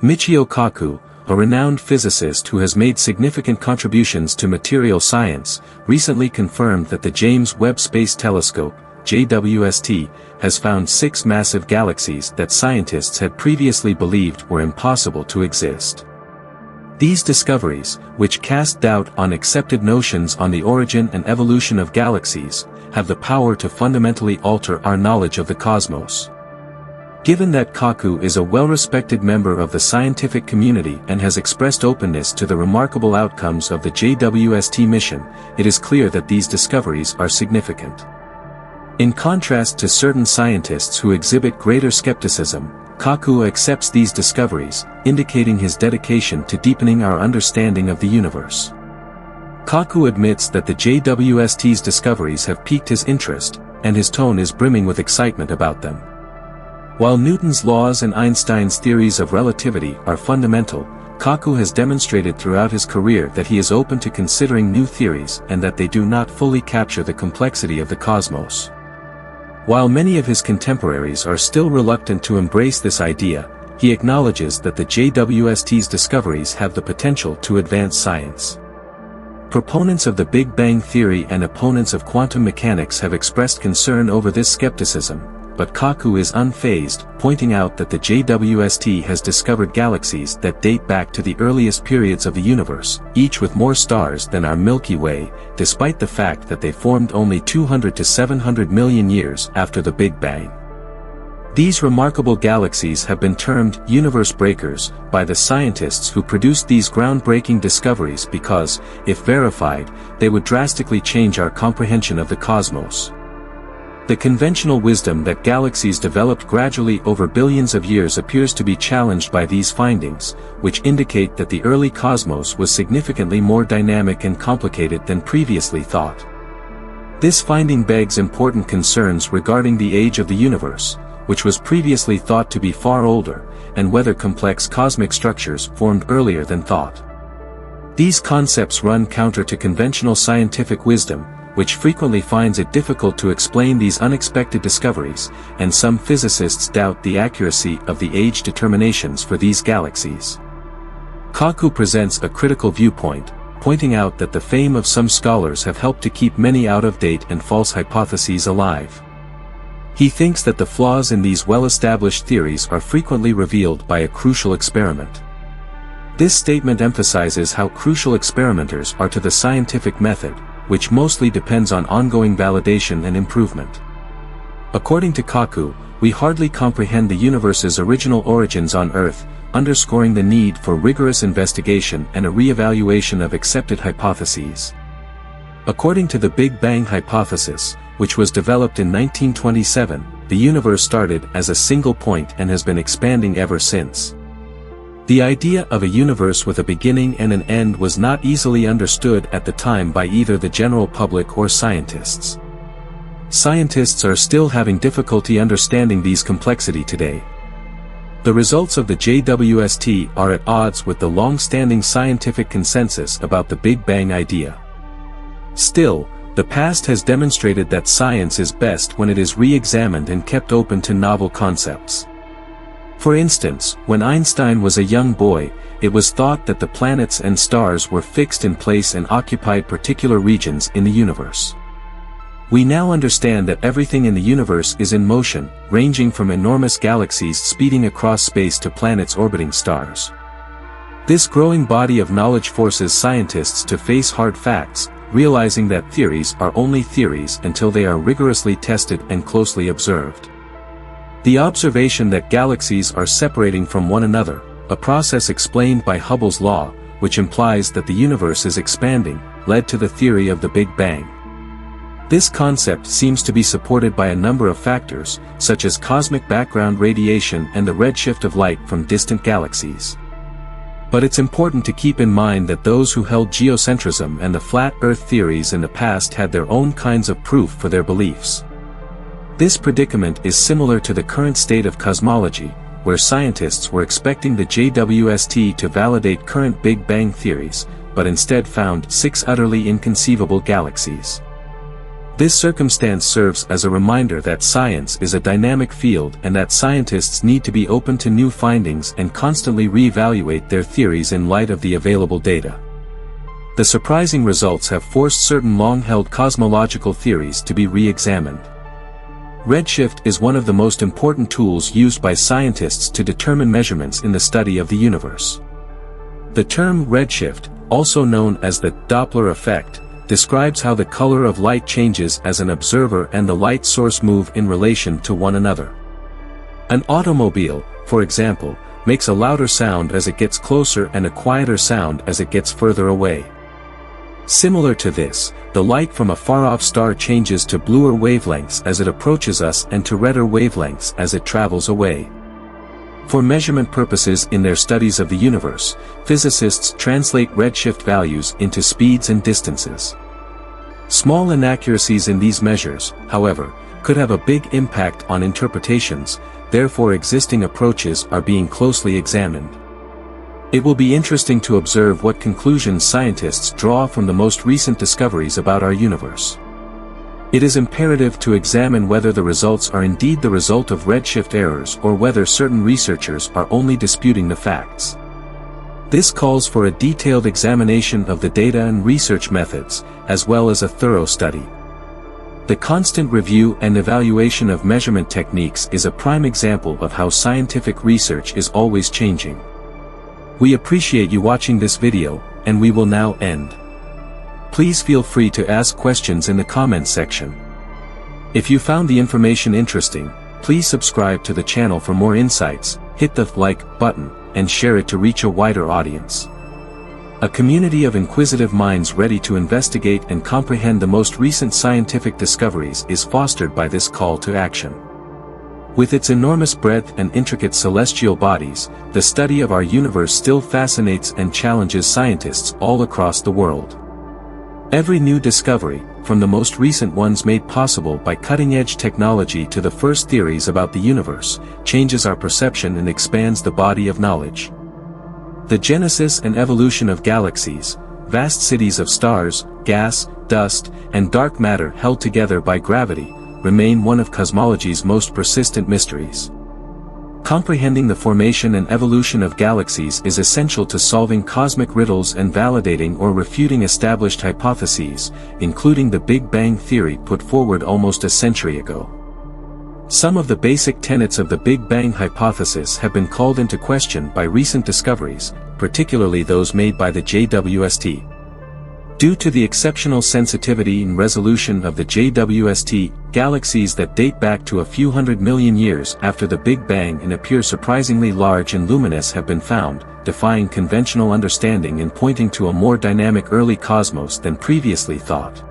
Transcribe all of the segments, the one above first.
Michio Kaku, a renowned physicist who has made significant contributions to material science, recently confirmed that the James Webb Space Telescope, JWST, has found 6 massive galaxies that scientists had previously believed were impossible to exist. These discoveries, which cast doubt on accepted notions on the origin and evolution of galaxies, have the power to fundamentally alter our knowledge of the cosmos. Given that Kaku is a well-respected member of the scientific community and has expressed openness to the remarkable outcomes of the JWST mission, it is clear that these discoveries are significant. In contrast to certain scientists who exhibit greater skepticism, Kaku accepts these discoveries, indicating his dedication to deepening our understanding of the universe. Kaku admits that the JWST's discoveries have piqued his interest, and his tone is brimming with excitement about them. While Newton's laws and Einstein's theories of relativity are fundamental, Kaku has demonstrated throughout his career that he is open to considering new theories and that they do not fully capture the complexity of the cosmos. While many of his contemporaries are still reluctant to embrace this idea, he acknowledges that the JWST's discoveries have the potential to advance science. Proponents of the Big Bang theory and opponents of quantum mechanics have expressed concern over this skepticism, but Kaku is unfazed, pointing out that the JWST has discovered galaxies that date back to the earliest periods of the universe, each with more stars than our Milky Way, despite the fact that they formed only 200 to 700 million years after the Big Bang. These remarkable galaxies have been termed universe breakers by the scientists who produced these groundbreaking discoveries because, if verified, they would drastically change our comprehension of the cosmos. The conventional wisdom that galaxies developed gradually over billions of years appears to be challenged by these findings, which indicate that the early cosmos was significantly more dynamic and complicated than previously thought. This finding begs important concerns regarding the age of the universe, which was previously thought to be far older, and whether complex cosmic structures formed earlier than thought. These concepts run counter to conventional scientific wisdom, which frequently finds it difficult to explain these unexpected discoveries, and some physicists doubt the accuracy of the age determinations for these galaxies. Kaku presents a critical viewpoint, pointing out that the fame of some scholars have helped to keep many out-of-date and false hypotheses alive. He thinks that the flaws in these well-established theories are frequently revealed by a crucial experiment. This statement emphasizes how crucial experimenters are to the scientific method, which mostly depends on ongoing validation and improvement. According to Kaku, we hardly comprehend the universe's original origins on Earth, underscoring the need for rigorous investigation and a re-evaluation of accepted hypotheses. According to the Big Bang hypothesis, which was developed in 1927, the universe started as a single point and has been expanding ever since. The idea of a universe with a beginning and an end was not easily understood at the time by either the general public or scientists. Scientists are still having difficulty understanding these complexity today. The results of the JWST are at odds with the long-standing scientific consensus about the Big Bang idea. Still, the past has demonstrated that science is best when it is re-examined and kept open to novel concepts. For instance, when Einstein was a young boy, it was thought that the planets and stars were fixed in place and occupied particular regions in the universe. We now understand that everything in the universe is in motion, ranging from enormous galaxies speeding across space to planets orbiting stars. This growing body of knowledge forces scientists to face hard facts, realizing that theories are only theories until they are rigorously tested and closely observed. The observation that galaxies are separating from one another, a process explained by Hubble's law, which implies that the universe is expanding, led to the theory of the Big Bang. This concept seems to be supported by a number of factors, such as cosmic background radiation and the redshift of light from distant galaxies. But it's important to keep in mind that those who held geocentrism and the flat Earth theories in the past had their own kinds of proof for their beliefs. This predicament is similar to the current state of cosmology, where scientists were expecting the JWST to validate current Big Bang theories, but instead found 6 utterly inconceivable galaxies. This circumstance serves as a reminder that science is a dynamic field and that scientists need to be open to new findings and constantly re-evaluate their theories in light of the available data. The surprising results have forced certain long-held cosmological theories to be re-examined. Redshift is one of the most important tools used by scientists to determine measurements in the study of the universe. The term redshift, also known as the Doppler effect, describes how the color of light changes as an observer and the light source move in relation to one another. An automobile, for example, makes a louder sound as it gets closer and a quieter sound as it gets further away. Similar to this, the light from a far-off star changes to bluer wavelengths as it approaches us and to redder wavelengths as it travels away. For measurement purposes in their studies of the universe, physicists translate redshift values into speeds and distances. Small inaccuracies in these measures, however, could have a big impact on interpretations, therefore existing approaches are being closely examined. It will be interesting to observe what conclusions scientists draw from the most recent discoveries about our universe. It is imperative to examine whether the results are indeed the result of redshift errors or whether certain researchers are only disputing the facts. This calls for a detailed examination of the data and research methods, as well as a thorough study. The constant review and evaluation of measurement techniques is a prime example of how scientific research is always changing. We appreciate you watching this video, and we will now end. Please feel free to ask questions in the comments section. If you found the information interesting, please subscribe to the channel for more insights, hit the like button, and share it to reach a wider audience. A community of inquisitive minds ready to investigate and comprehend the most recent scientific discoveries is fostered by this call to action. With its enormous breadth and intricate celestial bodies, the study of our universe still fascinates and challenges scientists all across the world. Every new discovery, from the most recent ones made possible by cutting-edge technology to the first theories about the universe, changes our perception and expands the body of knowledge. The genesis and evolution of galaxies, vast cities of stars, gas, dust, and dark matter held together by gravity, remain one of cosmology's most persistent mysteries. Comprehending the formation and evolution of galaxies is essential to solving cosmic riddles and validating or refuting established hypotheses, including the Big Bang theory put forward almost a century ago. Some of the basic tenets of the Big Bang hypothesis have been called into question by recent discoveries, particularly those made by the JWST. Due to the exceptional sensitivity and resolution of the JWST, galaxies that date back to a few 100 million years after the Big Bang and appear surprisingly large and luminous have been found, defying conventional understanding and pointing to a more dynamic early cosmos than previously thought.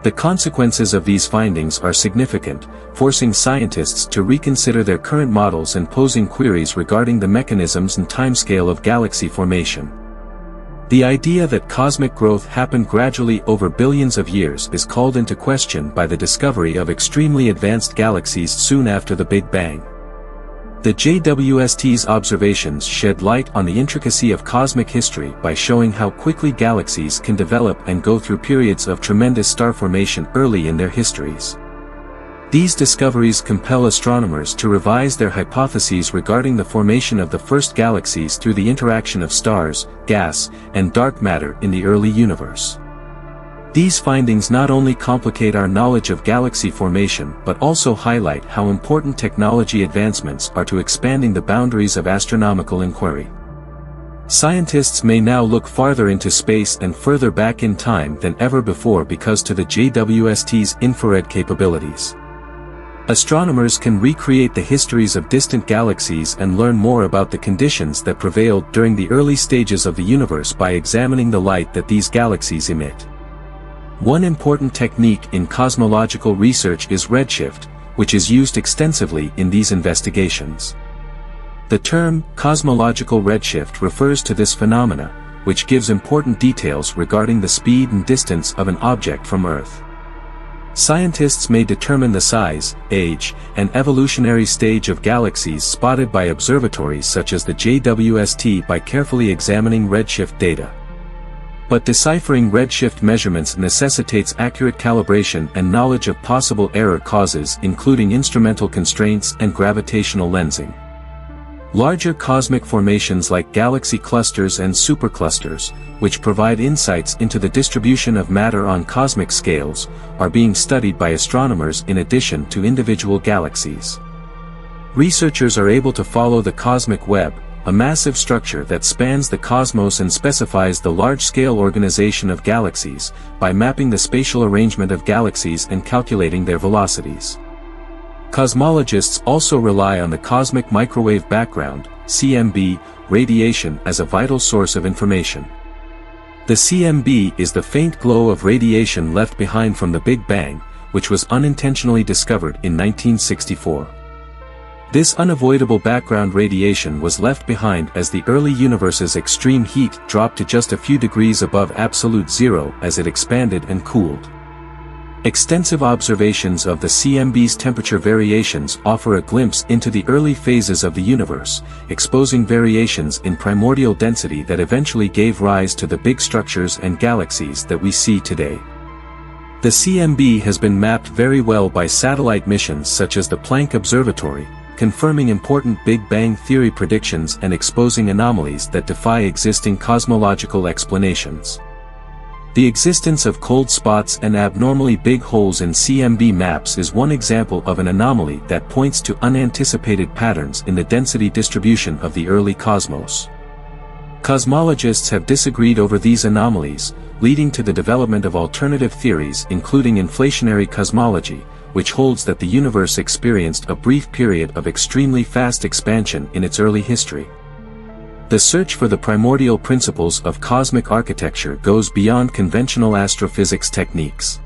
The consequences of these findings are significant, forcing scientists to reconsider their current models and posing queries regarding the mechanisms and timescale of galaxy formation. The idea that cosmic growth happened gradually over billions of years is called into question by the discovery of extremely advanced galaxies soon after the Big Bang. The JWST's observations shed light on the intricacy of cosmic history by showing how quickly galaxies can develop and go through periods of tremendous star formation early in their histories. These discoveries compel astronomers to revise their hypotheses regarding the formation of the first galaxies through the interaction of stars, gas, and dark matter in the early universe. These findings not only complicate our knowledge of galaxy formation but also highlight how important technology advancements are to expanding the boundaries of astronomical inquiry. Scientists may now look farther into space and further back in time than ever before because of the JWST's infrared capabilities. Astronomers can recreate the histories of distant galaxies and learn more about the conditions that prevailed during the early stages of the universe by examining the light that these galaxies emit. One important technique in cosmological research is redshift, which is used extensively in these investigations. The term cosmological redshift refers to this phenomena, which gives important details regarding the speed and distance of an object from Earth. Scientists may determine the size, age, and evolutionary stage of galaxies spotted by observatories such as the JWST by carefully examining redshift data. But deciphering redshift measurements necessitates accurate calibration and knowledge of possible error causes, including instrumental constraints and gravitational lensing. Larger cosmic formations like galaxy clusters and superclusters, which provide insights into the distribution of matter on cosmic scales, are being studied by astronomers in addition to individual galaxies. Researchers are able to follow the cosmic web, a massive structure that spans the cosmos and specifies the large-scale organization of galaxies, by mapping the spatial arrangement of galaxies and calculating their velocities. Cosmologists also rely on the cosmic microwave background, CMB, radiation as a vital source of information. The CMB is the faint glow of radiation left behind from the Big Bang, which was unintentionally discovered in 1964. This unavoidable background radiation was left behind as the early universe's extreme heat dropped to just a few degrees above absolute zero as it expanded and cooled. Extensive observations of the CMB's temperature variations offer a glimpse into the early phases of the universe, exposing variations in primordial density that eventually gave rise to the big structures and galaxies that we see today. The CMB has been mapped very well by satellite missions such as the Planck Observatory, confirming important Big Bang theory predictions and exposing anomalies that defy existing cosmological explanations. The existence of cold spots and abnormally big holes in CMB maps is one example of an anomaly that points to unanticipated patterns in the density distribution of the early cosmos. Cosmologists have disagreed over these anomalies, leading to the development of alternative theories including inflationary cosmology, which holds that the universe experienced a brief period of extremely fast expansion in its early history. The search for the primordial principles of cosmic architecture goes beyond conventional astrophysics techniques.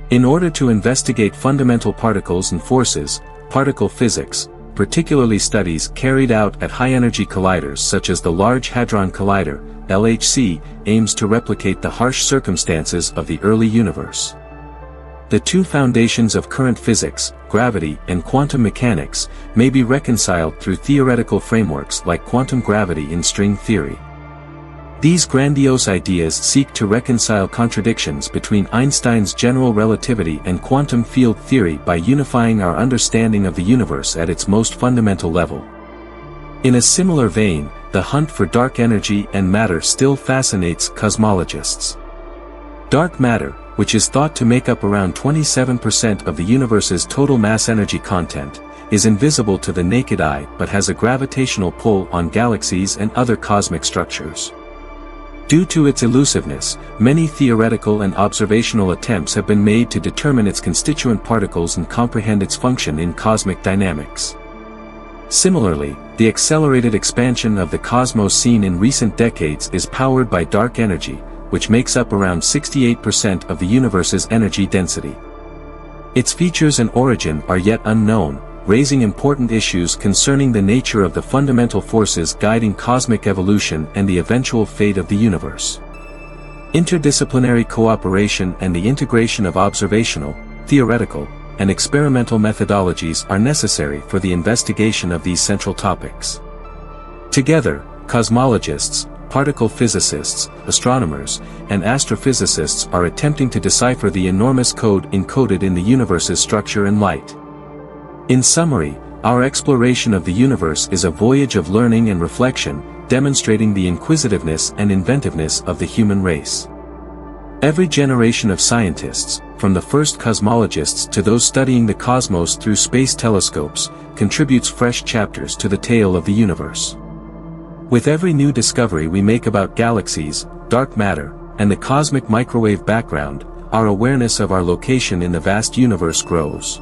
In order to investigate fundamental particles and forces, particle physics, particularly studies carried out at high-energy colliders such as the Large Hadron Collider, LHC, aims to replicate the harsh circumstances of the early universe. The two foundations of current physics, gravity and quantum mechanics, may be reconciled through theoretical frameworks like quantum gravity in string theory. These grandiose ideas seek to reconcile contradictions between Einstein's general relativity and quantum field theory by unifying our understanding of the universe at its most fundamental level. In a similar vein, the hunt for dark energy and matter still fascinates cosmologists. Dark matter, which is thought to make up around 27% of the universe's total mass energy content, is invisible to the naked eye but has a gravitational pull on galaxies and other cosmic structures. Due to its elusiveness, many theoretical and observational attempts have been made to determine its constituent particles and comprehend its function in cosmic dynamics. Similarly, the accelerated expansion of the cosmos seen in recent decades is powered by dark energy, which makes up around 68% of the universe's energy density. Its features and origin are yet unknown, raising important issues concerning the nature of the fundamental forces guiding cosmic evolution and the eventual fate of the universe. Interdisciplinary cooperation and the integration of observational, theoretical, and experimental methodologies are necessary for the investigation of these central topics. Together, cosmologists, particle physicists, astronomers, and astrophysicists are attempting to decipher the enormous code encoded in the universe's structure and light. In summary, our exploration of the universe is a voyage of learning and reflection, demonstrating the inquisitiveness and inventiveness of the human race. Every generation of scientists, from the first cosmologists to those studying the cosmos through space telescopes, contributes fresh chapters to the tale of the universe. With every new discovery we make about galaxies, dark matter, and the cosmic microwave background, our awareness of our location in the vast universe grows.